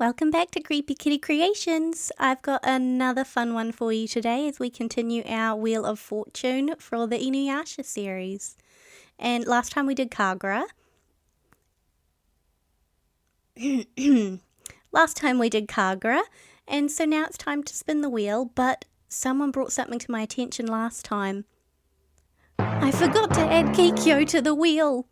Welcome back to Creepy Kitty Creations. I've got another fun one for you today as we continue our Wheel of Fortune for the Inuyasha series. And last time we did Kagura. And so now it's time to spin the wheel, but someone brought something to my attention last time. I forgot to add Kikyo to the wheel.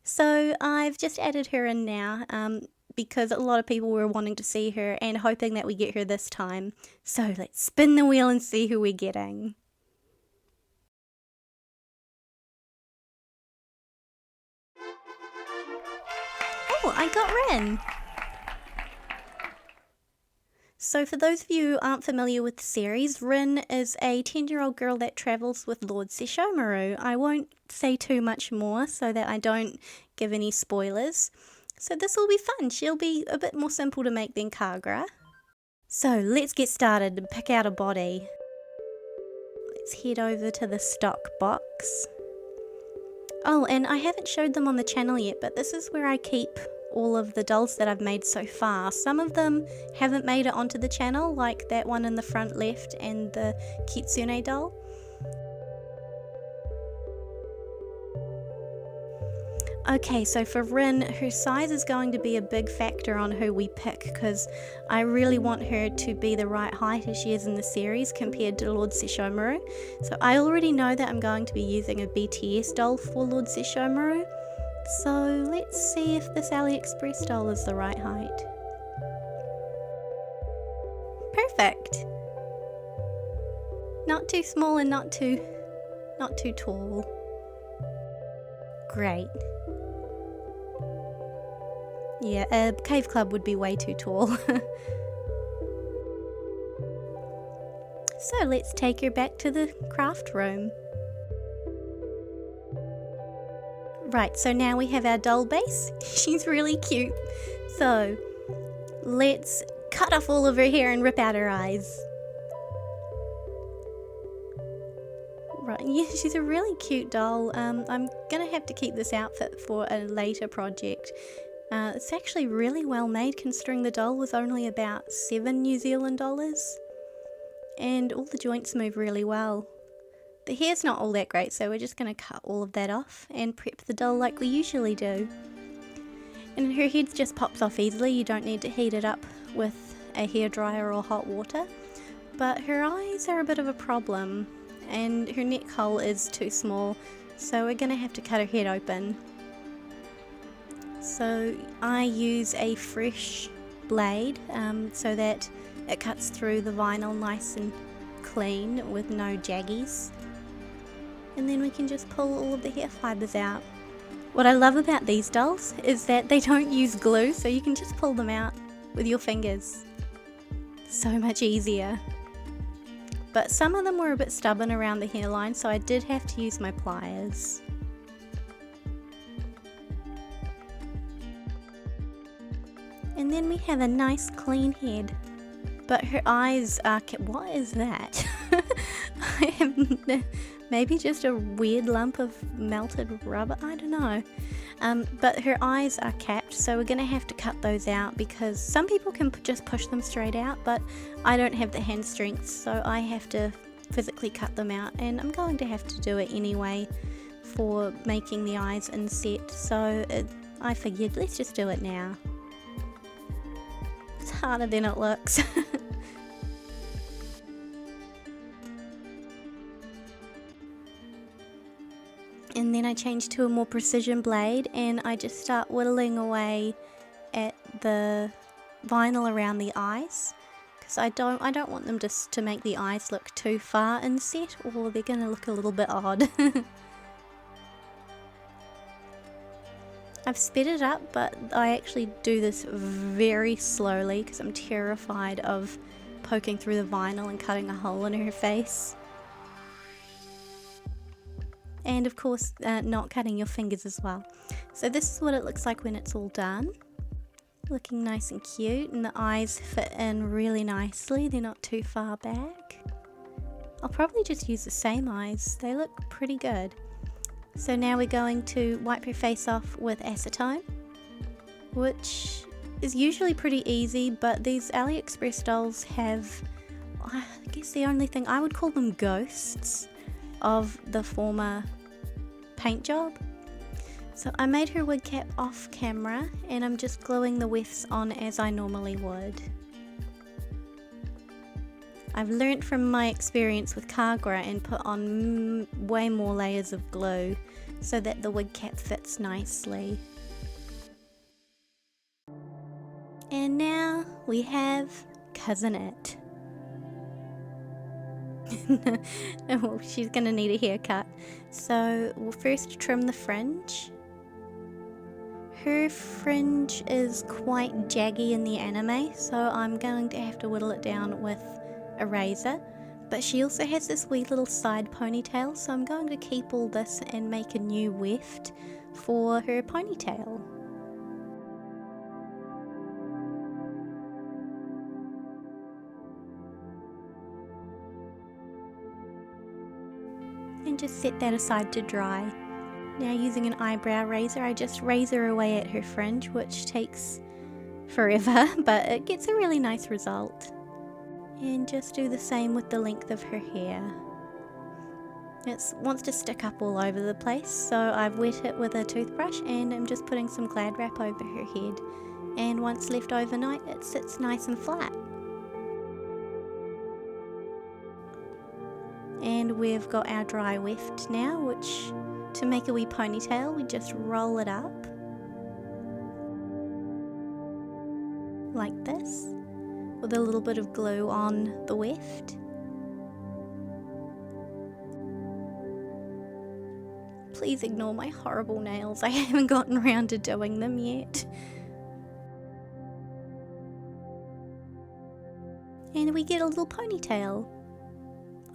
So I've just added her in now, because a lot of people were wanting to see her and hoping that we get her this time. So let's spin the wheel and see who we're getting. Oh, I got Rin! So for those of you who aren't familiar with the series, Rin is a 10-year-old girl that travels with Lord Sesshomaru. I won't say too much more so that I don't give any spoilers. So this will be fun. She'll be a bit more simple to make than Kagura. So let's get started and pick out a body. Let's head over to the stock box. Oh, and I haven't showed them on the channel yet, but this is where I keep all of the dolls that I've made so far. Some of them haven't made it onto the channel, like that one in the front left and the Kitsune doll. Okay, so for Rin, her size is going to be a big factor on who we pick, because I really want her to be the right height as she is in the series compared to Lord Sesshomaru. So I already know that I'm going to be using a BTS doll for Lord Sesshomaru. So let's see if this AliExpress doll is the right height. Perfect! Not too small and not too tall. Great. Yeah, a cave club would be way too tall. So let's take her back to the craft room. Right, so now we have our doll base. She's really cute. So let's cut off all of her hair and rip out her eyes. Right, yeah, she's a really cute doll. I'm gonna have to keep this outfit for a later project. It's actually really well made considering the doll was only about $7 New Zealand dollars. And all the joints move really well. The hair's not all that great, so we're just going to cut all of that off and prep the doll like we usually do. And her head just pops off easily, you don't need to heat it up with a hairdryer or hot water. But her eyes are a bit of a problem, and her neck hole is too small, so we're going to have to cut her head open. So I use a fresh blade so that it cuts through the vinyl nice and clean with no jaggies. And then we can just pull all of the hair fibers out. What I love about these dolls is that they don't use glue, so you can just pull them out with your fingers. So much easier. But some of them were a bit stubborn around the hairline, so I did have to use my pliers. And then we have a nice clean head. But her eyes are... What is that? I have... Maybe just a weird lump of melted rubber? I don't know. But her eyes are capped, so we're going to have to cut those out because some people can just push them straight out, but I don't have the hand strength, so I have to physically cut them out, and I'm going to have to do it anyway for making the eyes inset, so I figured let's just do it now. It's harder than it looks. And then I change to a more precision blade and I just start whittling away at the vinyl around the eyes, because I don't want them to make the eyes look too far inset, or they're going to look a little bit odd. I've sped it up, but I actually do this very slowly because I'm terrified of poking through the vinyl and cutting a hole in her face. And of course, not cutting your fingers as well. So this is what it looks like when it's all done. Looking nice and cute, and the eyes fit in really nicely. They're not too far back. I'll probably just use the same eyes. They look pretty good. So now we're going to wipe her face off with acetone, which is usually pretty easy, but these AliExpress dolls have, I guess the only thing, I would call them ghosts of the former paint job. So I made her wig cap off camera and I'm just gluing the wefts on as I normally would. I've learnt from my experience with Kagra and put on way more layers of glue so that the wig cap fits nicely. And now we have Cousin It. Well, she's gonna need a haircut. So we'll first trim the fringe. Her fringe is quite jaggy in the anime, so I'm going to have to whittle it down with a razor. But she also has this wee little side ponytail, so I'm going to keep all this and make a new weft for her ponytail. And just set that aside to dry. Now using an eyebrow razor, I just razor away at her fringe, which takes forever, but it gets a really nice result. And just do the same with the length of her hair. It wants to stick up all over the place, so I've wet it with a toothbrush and I'm just putting some Glad Wrap over her head. And once left overnight, it sits nice and flat. And we've got our dry weft now, which to make a wee ponytail, we just roll it up like this with a little bit of glue on the weft. Please ignore my horrible nails, I haven't gotten around to doing them yet. And we get a little ponytail.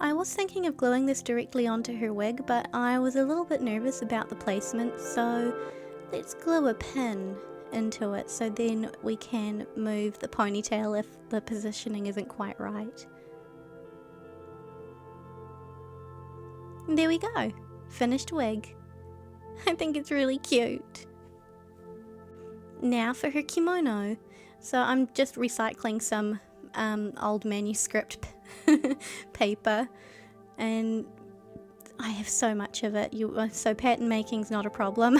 I was thinking of gluing this directly onto her wig, but I was a little bit nervous about the placement, so let's glue a pin into it so then we can move the ponytail if the positioning isn't quite right. And there we go, finished wig. I think it's really cute. Now for her kimono. So I'm just recycling some old manuscript paper, and I have so much of it, so pattern making's not a problem.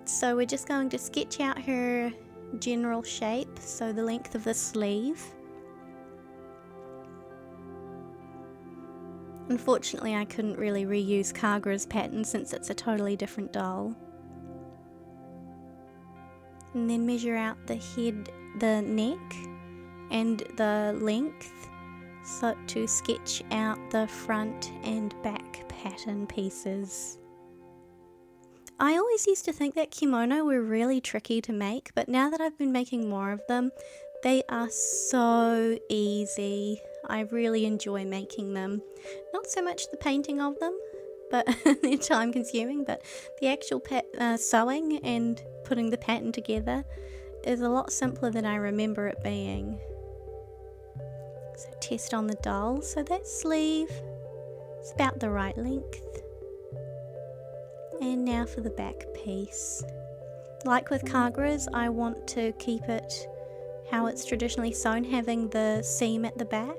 So we're just going to sketch out her general shape, so the length of the sleeve. Unfortunately I couldn't really reuse Kagra's pattern since it's a totally different doll. And then measure out the head, the neck and the length, so to sketch out the front and back pattern pieces. I always used to think that kimono were really tricky to make, but now that I've been making more of them, they are so easy. I really enjoy making them. Not so much the painting of them, but they're time consuming, but the actual sewing and putting the pattern together is a lot simpler than I remember it being. So test on the doll. So that sleeve is about the right length. And now for the back piece. Like with Kagra's, I want to keep it how it's traditionally sewn, having the seam at the back.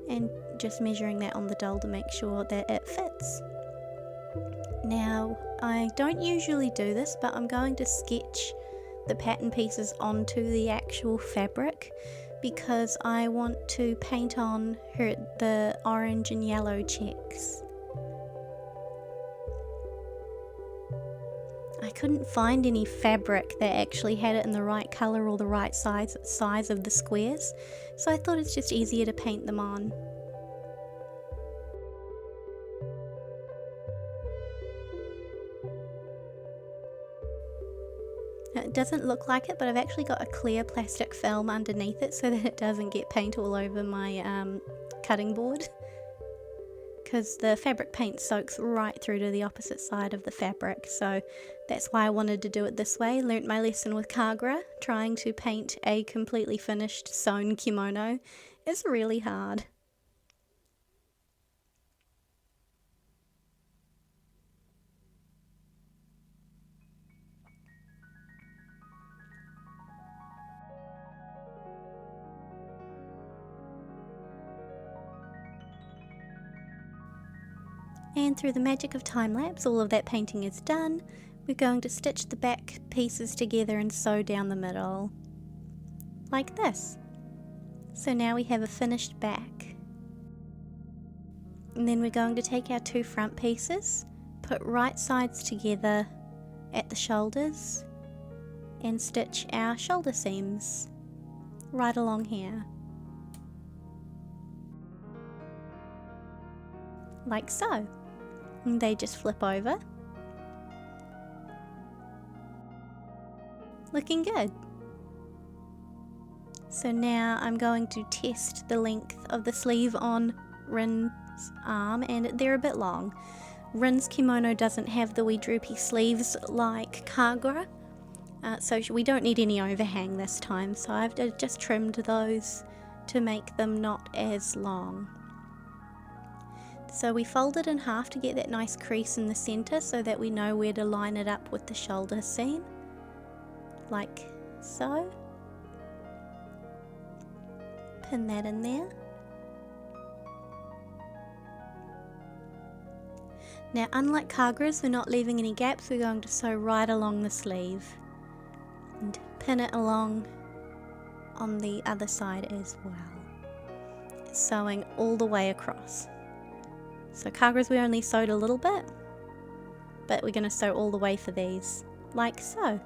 And just measuring that on the doll to make sure that it fits. Now, I don't usually do this, but I'm going to sketch the pattern pieces onto the actual fabric because I want to paint on the orange and yellow checks. I couldn't find any fabric that actually had it in the right colour or the right size of the squares, so I thought it's just easier to paint them on. It doesn't look like it, but I've actually got a clear plastic film underneath it so that it doesn't get paint all over my cutting board, because the fabric paint soaks right through to the opposite side of the fabric, so that's why I wanted to do it this way. Learnt my lesson with Kagra. Trying to paint a completely finished sewn kimono is really hard. And through the magic of time-lapse, all of that painting is done. We're going to stitch the back pieces together and sew down the middle, like this. So now we have a finished back. And then we're going to take our two front pieces, put right sides together at the shoulders, and stitch our shoulder seams right along here. Like so. And they just flip over. Looking good. So now I'm going to test the length of the sleeve on Rin's arm, and they're a bit long. Rin's kimono doesn't have the wee droopy sleeves like Kagura, so we don't need any overhang this time, so I've just trimmed those to make them not as long. So we fold it in half to get that nice crease in the center so that we know where to line it up with the shoulder seam, like so. Pin that in there. Now, unlike Kagura's, we're not leaving any gaps, we're going to sew right along the sleeve and pin it along on the other side as well, sewing all the way across. So Kagura's we only sewed a little bit, but we're going to sew all the way for these, like so.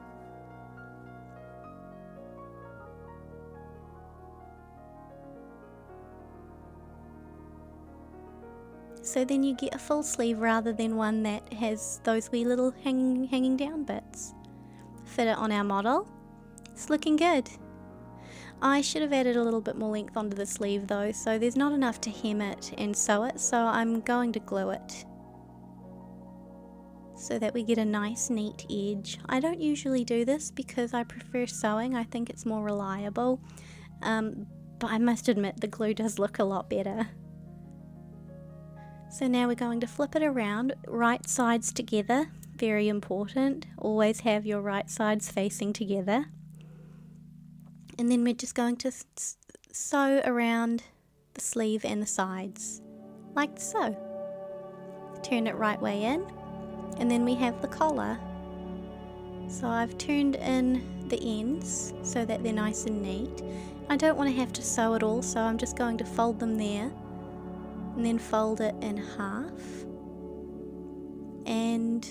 So then you get a full sleeve rather than one that has those wee little hanging down bits. Fit it on our model. It's looking good. I should have added a little bit more length onto the sleeve though, so there's not enough to hem it and sew it, so I'm going to glue it so that we get a nice neat edge. I don't usually do this because I prefer sewing, I think it's more reliable, but I must admit the glue does look a lot better. So now we're going to flip it around, right sides together, very important, always have your right sides facing together. And then we're just going to sew around the sleeve and the sides, like so. Turn it right way in, and then we have the collar. So I've turned in the ends so that they're nice and neat. I don't want to have to sew it all, so I'm just going to fold them there, and then fold it in half, and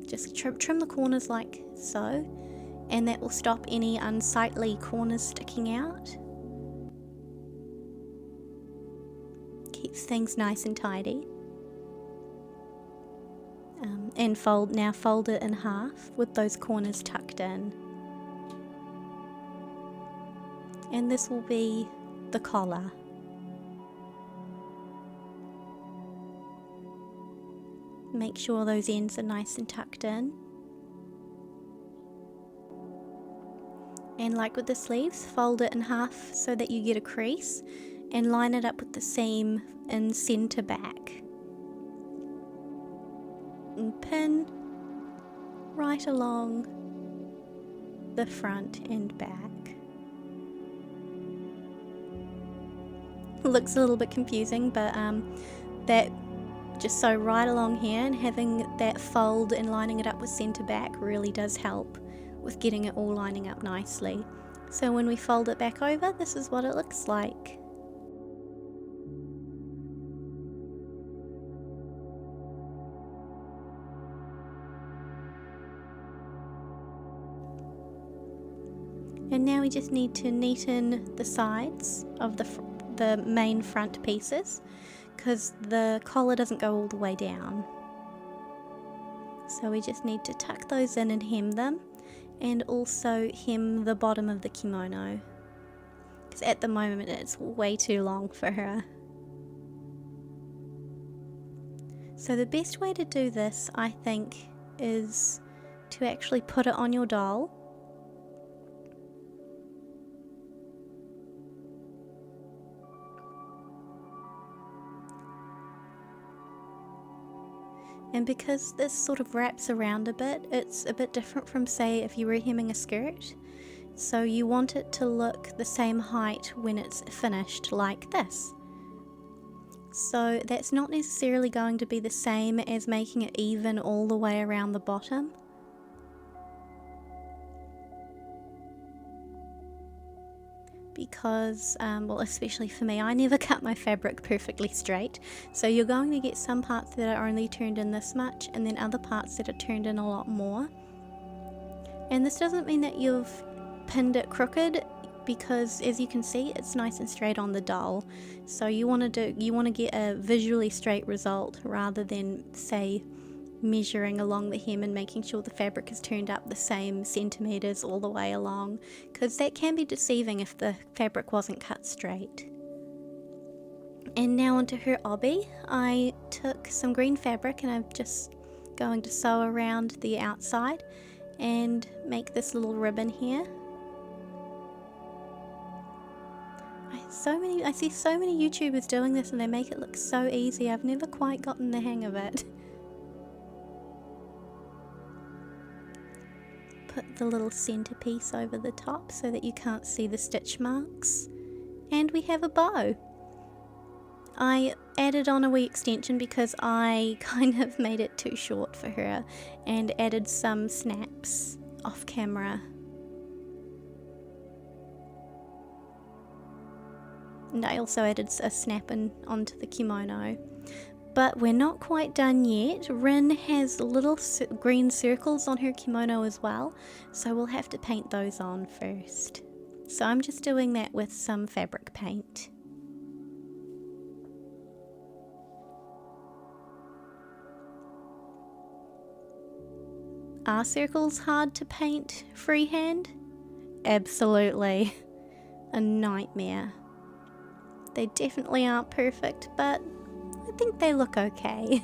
just trim the corners like so. And that will stop any unsightly corners sticking out. Keeps things nice and tidy. And fold it in half with those corners tucked in. And this will be the collar. Make sure those ends are nice and tucked in. And like with the sleeves, fold it in half so that you get a crease and line it up with the seam in center back. And pin right along the front and back. Looks a little bit confusing, but that just sew right along here, and having that fold and lining it up with center back really does help with getting it all lining up nicely. So when we fold it back over, this is what it looks like. And now we just need to neaten the sides of the main front pieces, because the collar doesn't go all the way down. So we just need to tuck those in and hem them, and also hem the bottom of the kimono, because at the moment it's way too long for her. So the best way to do this, I think, is to actually put it on your doll. And because this sort of wraps around a bit, it's a bit different from, say, if you were hemming a skirt. So you want it to look the same height when it's finished, like this. So that's not necessarily going to be the same as making it even all the way around the bottom. Because, well, especially for me, I never cut my fabric perfectly straight. So you're going to get some parts that are only turned in this much, and then other parts that are turned in a lot more. And this doesn't mean that you've pinned it crooked, because as you can see, it's nice and straight on the doll. So you want to get a visually straight result rather than, say, measuring along the hem and making sure the fabric is turned up the same centimeters all the way along, because that can be deceiving if the fabric wasn't cut straight. And now onto her obi. I took some green fabric and I'm just going to sew around the outside and make this little ribbon here. I see so many YouTubers doing this and they make it look so easy. I've never quite gotten the hang of it. Put the little centerpiece over the top so that you can't see the stitch marks. And we have a bow. I added on a wee extension because I kind of made it too short for her, and added some snaps off camera. And I also added a snap onto the kimono. But we're not quite done yet. Rin has little green circles on her kimono as well, so we'll have to paint those on first. So I'm just doing that with some fabric paint. Are circles hard to paint freehand? Absolutely. A nightmare. They definitely aren't perfect, but I think they look okay.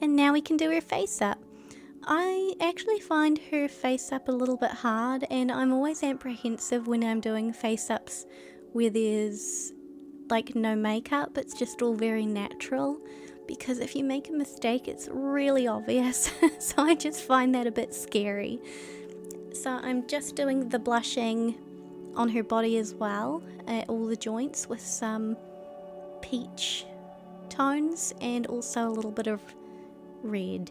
And now we can do her face up. I actually find her face up a little bit hard, and I'm always apprehensive when I'm doing face ups where there's like no makeup, it's just all very natural, because if you make a mistake it's really obvious. So I just find that a bit scary. So I'm just doing the blushing on her body as well, at all the joints, with some peach tones and also a little bit of red.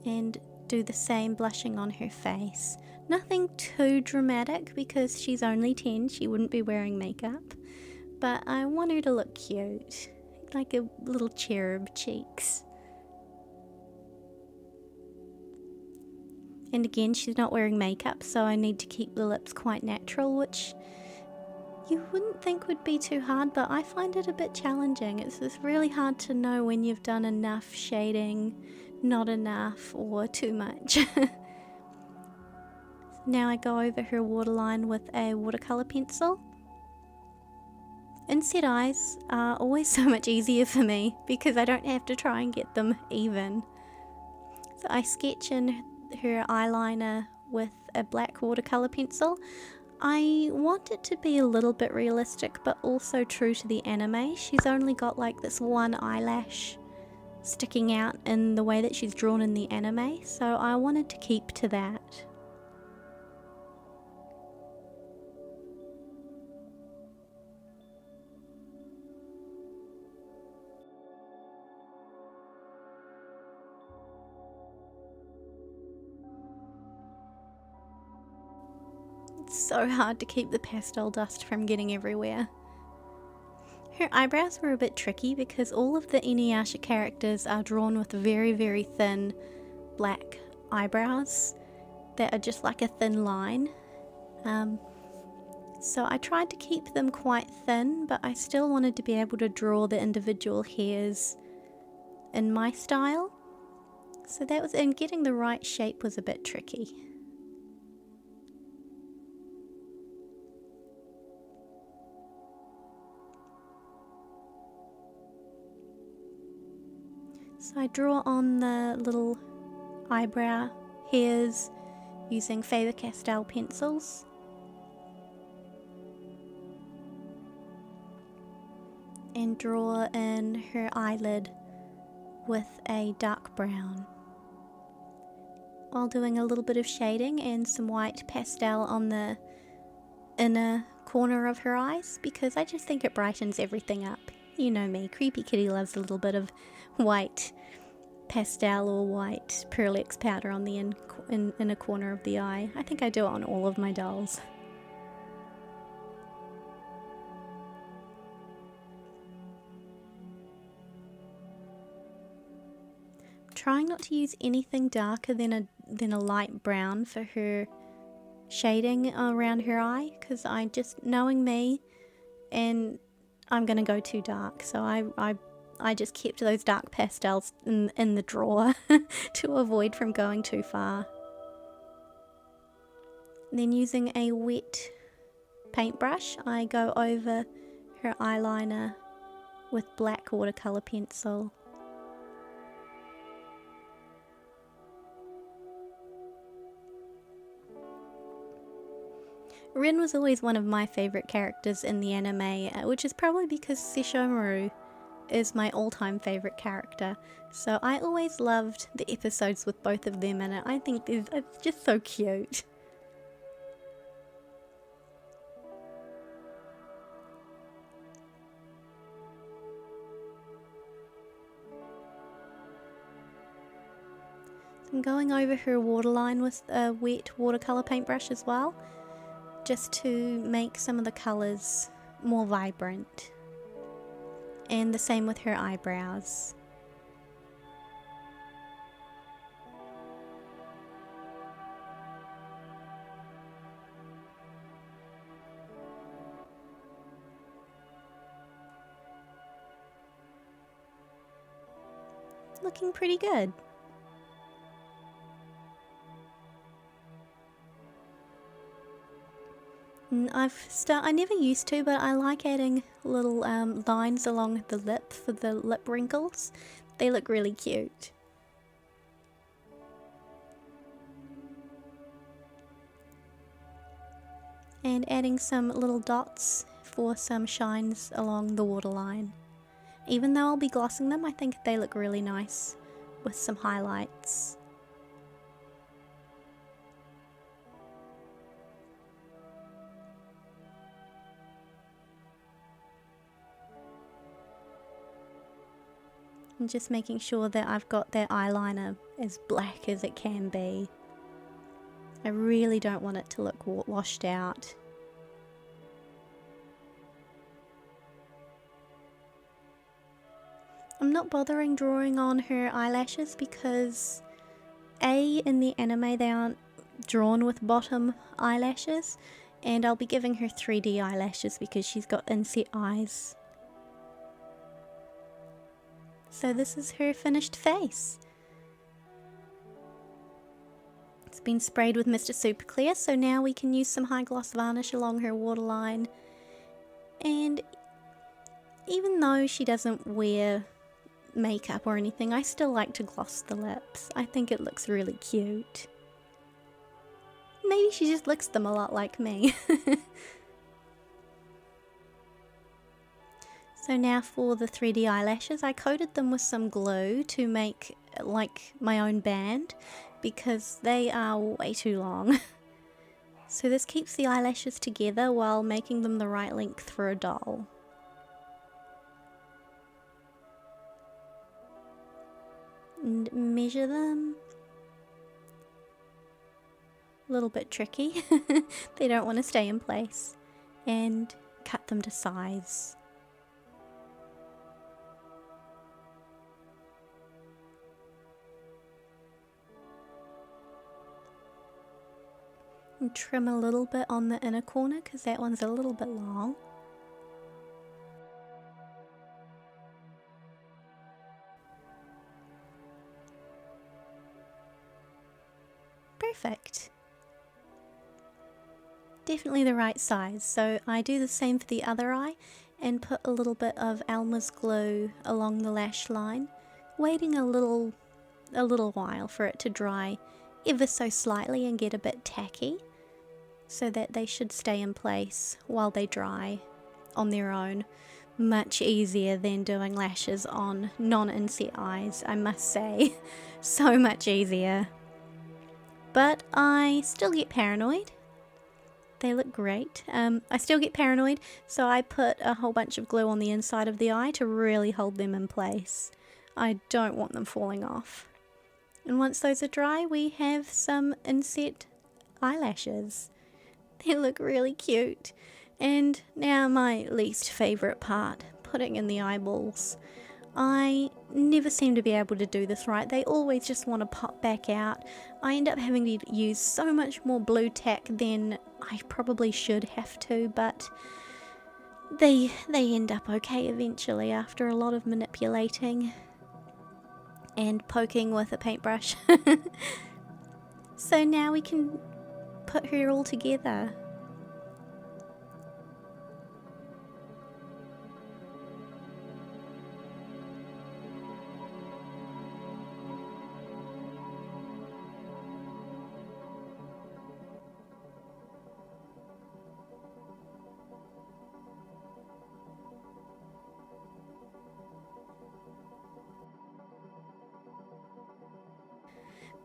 And do the same blushing on her face. Nothing too dramatic because she's only 10, she wouldn't be wearing makeup. But I want her to look cute, like a little cherub cheeks. And again, she's not wearing makeup, so I need to keep the lips quite natural, which you wouldn't think would be too hard, but I find it a bit challenging. It's just really hard to know when you've done enough shading, not enough, or too much. Now I go over her waterline with a watercolor pencil. Inset eyes are always so much easier for me because I don't have to try and get them even. So I sketch in her eyeliner with a black watercolor pencil. I want it to be a little bit realistic but also true to the anime. She's only got like this one eyelash sticking out in the way that she's drawn in the anime, so I wanted to keep to that. It's so hard to keep the pastel dust from getting everywhere. Her eyebrows were a bit tricky because all of the Inuyasha characters are drawn with very, very thin black eyebrows that are just like a thin line. So I tried to keep them quite thin, but I still wanted to be able to draw the individual hairs in my style. So that was, and getting the right shape was a bit tricky. So I draw on the little eyebrow hairs using Faber-Castell pencils. And draw in her eyelid with a dark brown. while doing a little bit of shading and some white pastel on the inner corner of her eyes, because I just think it brightens everything up. You know me, Creepy Kitty loves a little bit of white pastel or white Pearl-Ex powder on the inner corner of the eye. I think I do it on all of my dolls. Trying not to use anything darker than a light brown for her shading around her eye, because I just, knowing me, and I'm gonna go too dark, so I just kept those dark pastels in the drawer to avoid from going too far. Then using a wet paintbrush, I go over her eyeliner with black watercolor pencil. Rin was always one of my favourite characters in the anime, which is probably because Sesshomaru is my all-time favourite character. So I always loved the episodes with both of them in it. I think it's just so cute. I'm going over her waterline with a wet watercolour paintbrush as well, just to make some of the colours more vibrant. And the same with her eyebrows. Looking pretty good. I never used to, but I like adding little lines along the lip for the lip wrinkles. They look really cute. And adding some little dots for some shines along the waterline. Even though I'll be glossing them, I think they look really nice with some highlights. And just making sure that I've got that eyeliner as black as it can be. I really don't want it to look washed out. I'm not bothering drawing on her eyelashes because in the anime they aren't drawn with bottom eyelashes, and I'll be giving her 3D eyelashes because she's got inset eyes. So this is her finished face. It's been sprayed with Mr. Super Clear, so now we can use some high gloss varnish along her waterline. And even though she doesn't wear makeup or anything, I still like to gloss the lips. I think it looks really cute. Maybe she just licks them a lot like me. So now for the 3D eyelashes, I coated them with some glue to make like my own band because they are way too long. So this keeps the eyelashes together while making them the right length for a doll. And measure them. A little bit tricky. They don't want to stay in place. And cut them to size. And trim a little bit on the inner corner because that one's a little bit long. Perfect. Definitely the right size. So I do the same for the other eye and put a little bit of Elmer's glue along the lash line, waiting a little while for it to dry ever so slightly and get a bit tacky, so that they should stay in place while they dry on their own. Much easier than doing lashes on non-inset eyes, I must say. So much easier. but I still get paranoid. They look great. I still get paranoid, so I put a whole bunch of glue on the inside of the eye to really hold them in place. I don't want them falling off. And once those are dry, we have some inset eyelashes. They look really cute. And now my least favourite part, putting in the eyeballs. I never seem to be able to do this right. They always just want to pop back out. I end up having to use so much more blue tack than I probably should have to, but they end up okay eventually after a lot of manipulating and poking with a paintbrush. So now we can put her all together.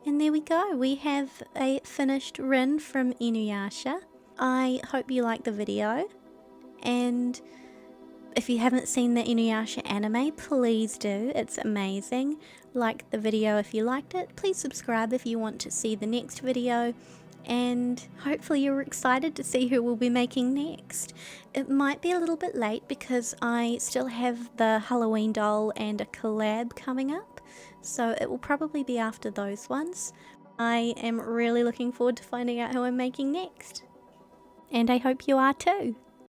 And there we go, we have a finished Rin from Inuyasha. I hope you liked the video, and if you haven't seen the Inuyasha anime, please do, it's amazing. Like the video if you liked it, please subscribe if you want to see the next video, and hopefully you're excited to see who we'll be making next. It might be a little bit late because I still have the Halloween doll and a collab coming up, so it will probably be after those ones. I am really looking forward to finding out who I'm making next, and I hope you are too.